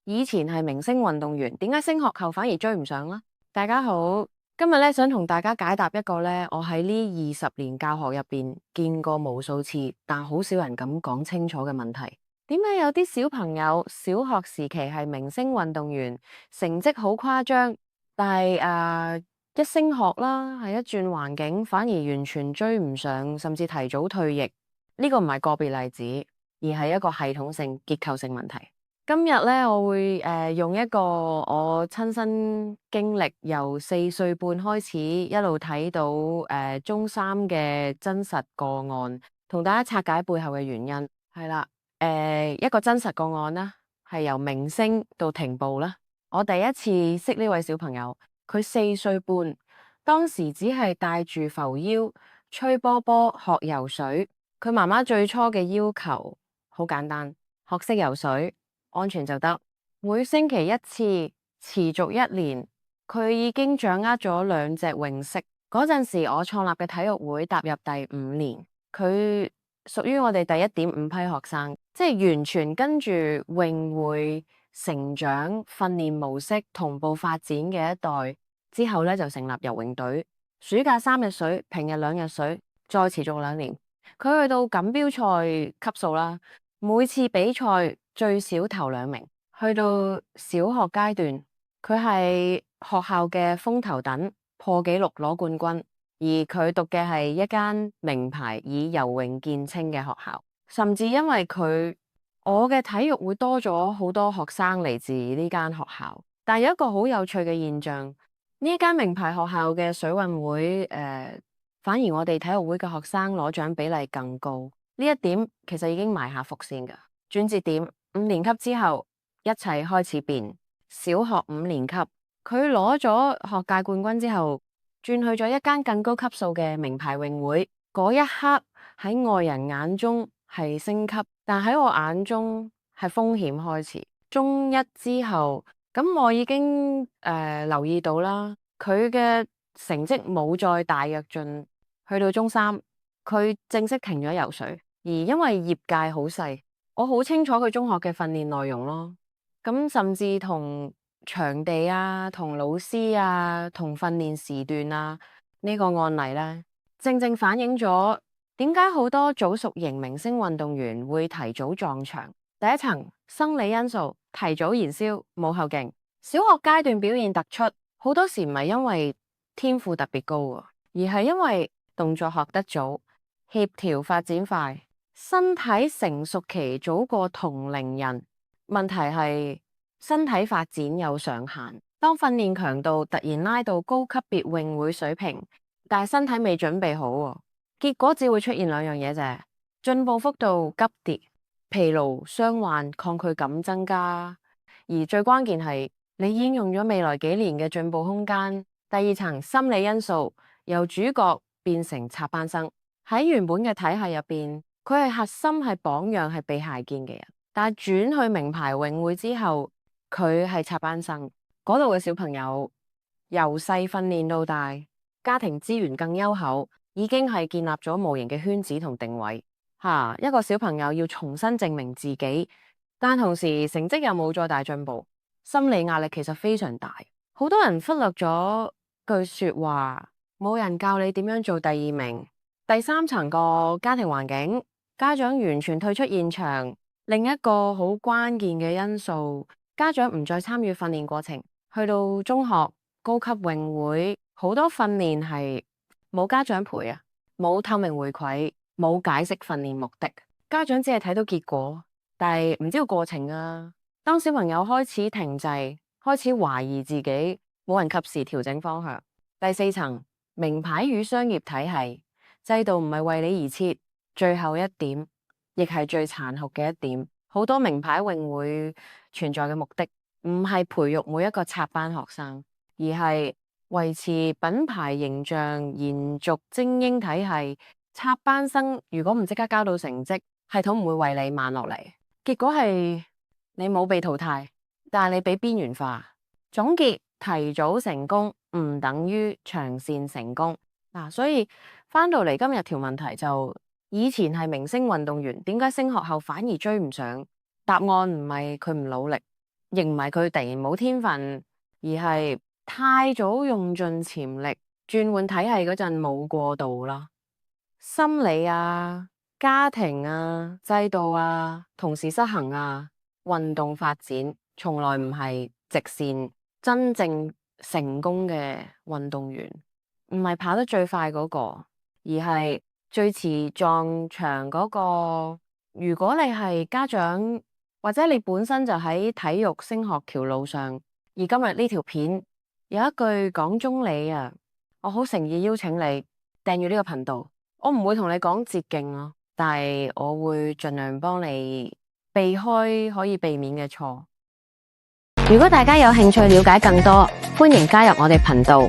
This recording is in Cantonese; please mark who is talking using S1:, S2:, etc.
S1: 以前係明星運動員，點解升學後反而追唔上呢？大家好，今日咧想同大家解答一個咧，我喺呢20年教學入邊見過無數次，但好少人敢講清楚嘅問題。點解有啲小朋友小學時期係明星運動員，成績好誇張，但係一升學啦，係一轉環境，反而完全追唔上，甚至提早退役。呢個唔係個別例子，而係一個系統性結構性問題。今日咧，我會用一個我親身經歷，由4歲半開始一路睇到中三嘅真實個案，同大家拆解背後嘅原因。係啦，一個真實個案啦，係由明星到停步啦。我第一次識呢位小朋友，佢4歲半，當時只係帶住浮腰吹波波學游水。佢媽媽最初嘅要求好簡單，學識游水，安全就得，每星期1次，持續1年，佢已經掌握咗2隻泳式。嗰陣時我創立嘅體育會踏入第5年，佢屬於我哋第1.5批學生，即係完全跟住泳會成長訓練模式同步發展嘅一代。之後咧就成立游泳隊，暑假3日水，平日2日水，再持續2年。佢去到錦標賽級數啦，每次比賽最少頭2名。去到小學階段，佢係學校嘅風頭躉，破紀錄攞冠軍。而佢讀嘅係一間名牌以游泳見稱嘅學校，甚至因為我嘅體育會多咗好多學生嚟自呢間學校。但有一個好有趣嘅現象，呢一間名牌學校嘅水運會反而我哋體育會嘅學生攞獎比例更高，呢一點其實已經埋下伏線㗎。轉折點，5年級之後，一切開始變。小學5年級，佢攞咗學界冠軍之後，轉去咗一間更高級數嘅名牌泳會。嗰一刻喺外人眼中係升級，但喺我眼中係風險開始。中1之後，咁我已經留意到啦，佢嘅成績冇再大躍進。去到中3，佢正式停咗游水，而因為業界好細，我好清楚佢中學嘅訓練內容咯。咁甚至同場地啊、同老師啊、同訓練時段啊，呢個案例呢，正正反映咗點解好多早熟型明星運動員會提早撞牆。第一層生理因素，提早燃燒冇後勁。小學階段表現突出，好多時唔係因為天賦特別高，而係因為動作學得早，協調發展快，身體成熟期早過同齡人。問題係身體發展有上限，當訓練強度突然拉到高級別泳會水平，但係身體未準備好，結果只會出現2樣嘢啫：進步幅度急跌，疲勞、傷患、抗拒感增加。而最關鍵係你已經用咗未來幾年嘅進步空間。第2層心理因素，由主角變成插班生。喺原本嘅體系入邊，佢係核心，係榜樣，係被下見嘅人。但係轉去名牌泳會之後，佢係插班生。嗰度嘅小朋友由細訓練到大，家庭資源更優厚，已經係建立咗無形嘅圈子同定位。一個小朋友要重新證明自己，但同時成績又冇再大進步，心理壓力其實非常大。好多人忽略咗句說話，冇人教你點樣做第2名。第3層個家庭環境，家長完全退出現場。另一個好關鍵嘅因素，家長唔再參與訓練過程。去到中學高級泳會，好多訓練係冇家長陪啊，冇透明回饋，冇解釋訓練目的，家長只係睇到結果，但係唔知道過程啊。當小朋友開始停滯，開始懷疑自己，冇人及時調整方向。第4層名牌與商業體系，制度唔係為你而設。最後一點，亦係最殘酷嘅一點，好多名牌泳會存在嘅目的，唔係培育每一個插班學生，而係維持品牌形象，延續精英體系。插班生如果唔即刻交到成績，系統唔會為你慢落嚟。結果係你冇被淘汰，但係你被邊緣化。總結，提早成功唔等於長線成功。所以翻到嚟今日條問題就，以前係明星運動員，點解升學後反而追唔上？答案唔係佢唔努力，亦唔係佢突然冇天分，而係太早用盡潛力，轉換體系嗰陣冇過渡啦。心理啊、家庭啊、制度啊，同時失衡啊，運動發展從來唔係直線。真正成功嘅運動員唔係跑得最快嗰個，而係最遲撞牆嗰個。如果你係家長，或者你本身就喺體育升學條路上，而今日呢條片有一句講中理啊，我好誠意邀請你訂閱呢個頻道。我唔會同你講捷徑咯，但係我會盡量幫你避開可以避免嘅錯。如果大家有興趣了解更多，歡迎加入我哋頻道。